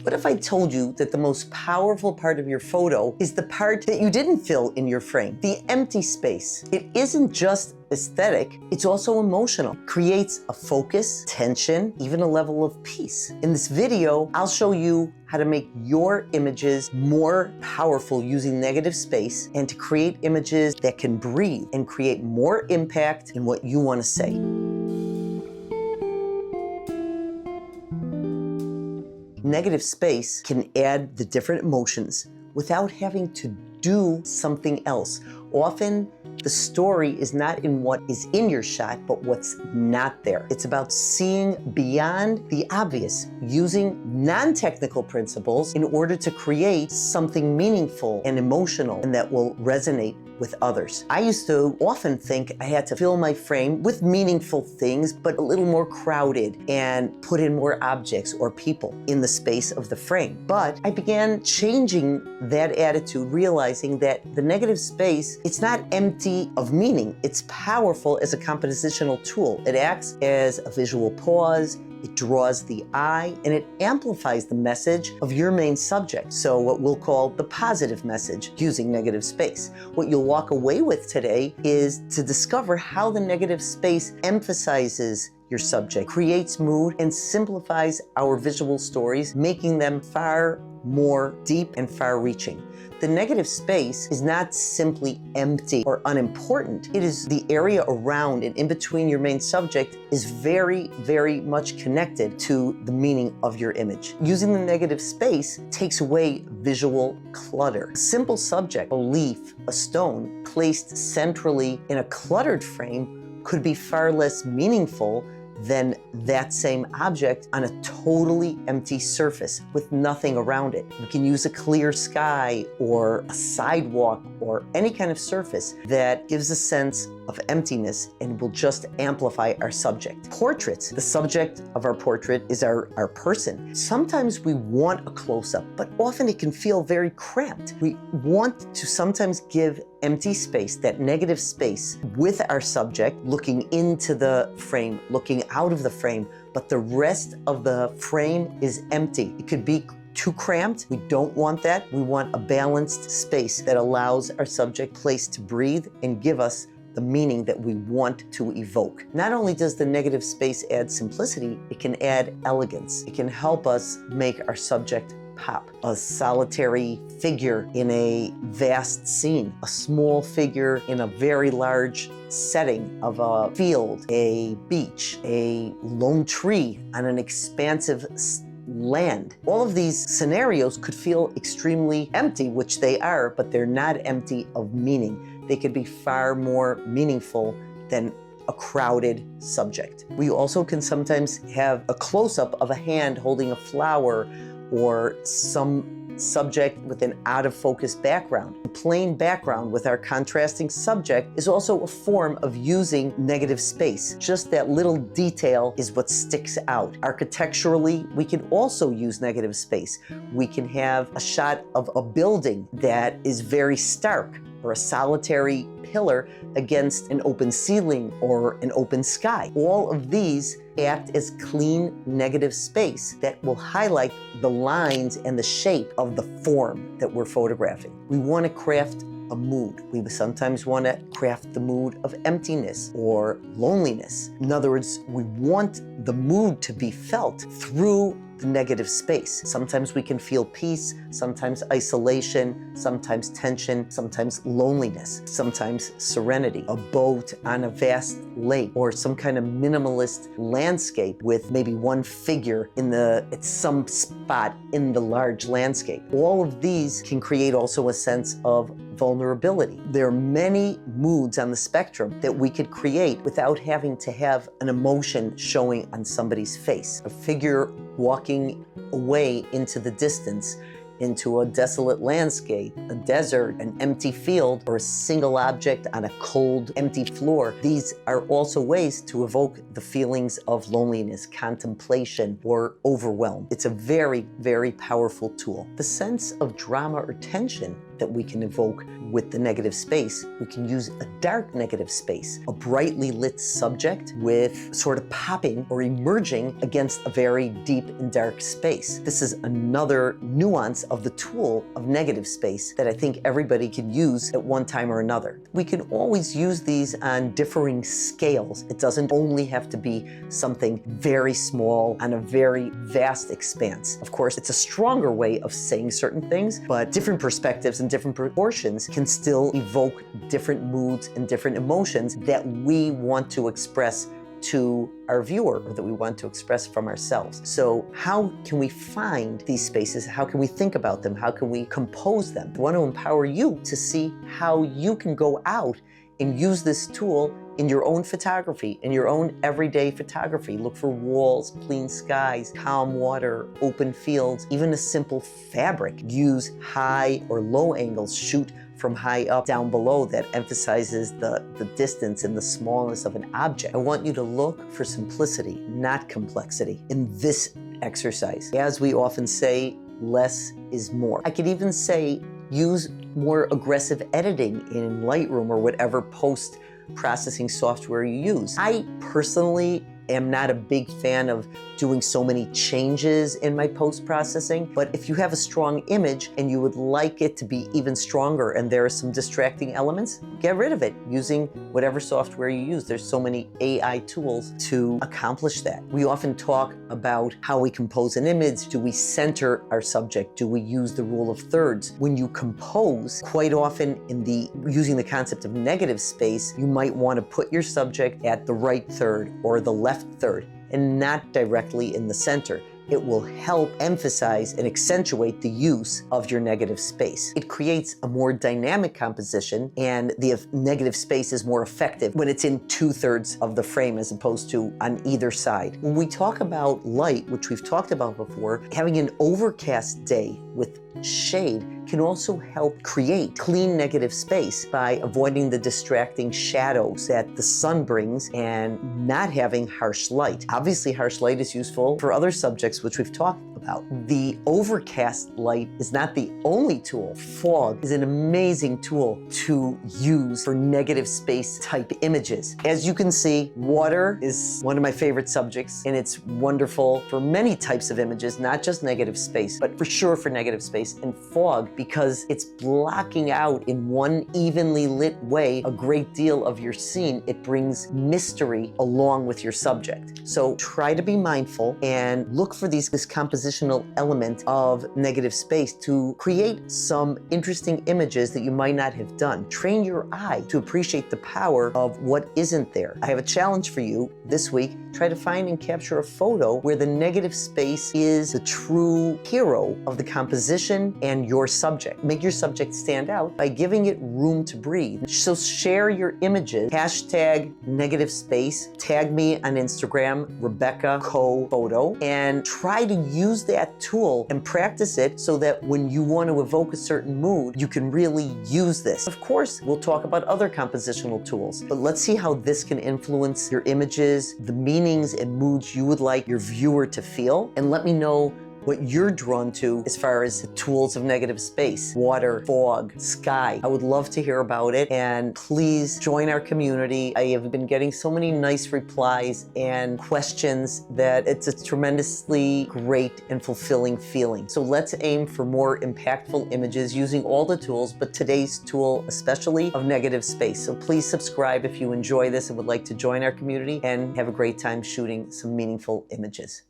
What if I told you that the most powerful part of your photo is the part that you didn't fill in your frame, the empty space? It isn't just aesthetic, it's also emotional. It creates a focus, tension, even a level of peace. In this video, I'll show you how to make your images more powerful using negative space and to create images that can breathe and create more impact in what you want to say. Negative space can add the different emotions without having to do something else. Often, the story is not in what is in your shot, but what's not there. It's about seeing beyond the obvious, using non-technical principles in order to create something meaningful and emotional and that will resonate with others. I used to often think I had to fill my frame with meaningful things, but a little more crowded and put in more objects or people in the space of the frame. But I began changing that attitude, realizing that the negative space, it's not empty of meaning. It's powerful as a compositional tool. It acts as a visual pause, it draws the eye, and it amplifies the message of your main subject. So what we'll call the positive message using negative space. What you'll walk away with today is to discover how the negative space emphasizes your subject, creates mood, and simplifies our visual stories, making them far more deep and far-reaching. The negative space is not simply empty or unimportant. It is the area around and in between your main subject is very, very much connected to the meaning of your image. Using the negative space takes away visual clutter. A simple subject, a leaf, a stone, placed centrally in a cluttered frame could be far less meaningful than that same object on a totally empty surface with nothing around it. We can use a clear sky or a sidewalk or any kind of surface that gives a sense of emptiness and will just amplify our subject. Portraits, the subject of our portrait is our person. Sometimes we want a close-up, but often it can feel very cramped. We want to sometimes give empty space, that negative space, with our subject looking into the frame, looking out of the frame, but the rest of the frame is empty. It could be too cramped. We don't want that. We want a balanced space that allows our subject place to breathe and give us the meaning that we want to evoke. Not only does the negative space add simplicity, it can add elegance. It can help us make our subject pop. A solitary figure in a vast scene, a small figure in a very large setting of a field, a beach, a lone tree on an expansive land. All of these scenarios could feel extremely empty, which they are, but they're not empty of meaning. They could be far more meaningful than a crowded subject. We also can sometimes have a close-up of a hand holding a flower or some subject with an out-of-focus background. A plain background with our contrasting subject is also a form of using negative space. Just that little detail is what sticks out. Architecturally, we can also use negative space. We can have a shot of a building that is very stark, or a solitary pillar against an open ceiling or an open sky. All of these act as clean negative space that will highlight the lines and the shape of the form that we're photographing. We want to craft a mood. We sometimes want to craft the mood of emptiness or loneliness. In other words, we want the mood to be felt through the negative space. Sometimes we can feel peace, sometimes isolation, sometimes tension, sometimes loneliness, sometimes serenity. A boat on a vast lake or some kind of minimalist landscape with maybe one figure at some spot in the large landscape. All of these can create also a sense of vulnerability. There are many moods on the spectrum that we could create without having to have an emotion showing on somebody's face. A figure walking away into the distance, into a desolate landscape, a desert, an empty field, or a single object on a cold, empty floor. These are also ways to evoke the feelings of loneliness, contemplation, or overwhelm. It's a very, very powerful tool. The sense of drama or tension that we can evoke with the negative space. We can use a dark negative space, a brightly lit subject with sort of popping or emerging against a very deep and dark space. This is another nuance of the tool of negative space that I think everybody can use at one time or another. We can always use these on differing scales. It doesn't only have to be something very small on a very vast expanse. Of course, it's a stronger way of saying certain things, but different perspectives and different proportions can still evoke different moods and different emotions that we want to express to our viewer, or that we want to express from ourselves. So how can we find these spaces? How can we think about them? How can we compose them? I want to empower you to see how you can go out and use this tool in your own photography, in your own everyday photography. Look for walls, clean skies, calm water, open fields, even a simple fabric. Use high or low angles, shoot from high up, down below. That emphasizes the distance and the smallness of an object. I want you to look for simplicity, not complexity, in this exercise. As we often say, less is more. I could even say use more aggressive editing in Lightroom or whatever post-processing software you use. I personally am not a big fan of doing so many changes in my post-processing, but if you have a strong image and you would like it to be even stronger and there are some distracting elements, get rid of it using whatever software you use. There's so many AI tools to accomplish that. We often talk about how we compose an image. Do we center our subject? Do we use the rule of thirds? When you compose, quite often using the concept of negative space, you might want to put your subject at the right third or the left third, and not directly in the center. It will help emphasize and accentuate the use of your negative space. It creates a more dynamic composition, and the negative space is more effective when it's in 2/3 of the frame as opposed to on either side. When we talk about light, which we've talked about before, having an overcast day with shade can also help create clean negative space by avoiding the distracting shadows that the sun brings and not having harsh light. Obviously, harsh light is useful for other subjects, which we've talked about. The overcast light is not the only tool. Fog is an amazing tool to use for negative space type images. As you can see, water is one of my favorite subjects, and it's wonderful for many types of images, not just negative space, but for sure for negative space. And fog, because it's blocking out in one evenly lit way a great deal of your scene, it brings mystery along with your subject. So try to be mindful and look for this compositional element of negative space to create some interesting images that you might not have done. Train your eye to appreciate the power of what isn't there. I have a challenge for you this week. Try to find and capture a photo where the negative space is the true hero of the composition and your subject. Make your subject stand out by giving it room to breathe. So share your images, hashtag negative space, tag me on Instagram, Rebecca Co Photo, and try to use that tool and practice it so that when you want to evoke a certain mood, you can really use this. Of course, we'll talk about other compositional tools, but let's see how this can influence your images, the meanings and moods you would like your viewer to feel, and let me know what you're drawn to as far as the tools of negative space, water, fog, sky. I would love to hear about it, and please join our community. I have been getting so many nice replies and questions that it's a tremendously great and fulfilling feeling. So let's aim for more impactful images using all the tools, but today's tool especially of negative space. So please subscribe if you enjoy this and would like to join our community and have a great time shooting some meaningful images.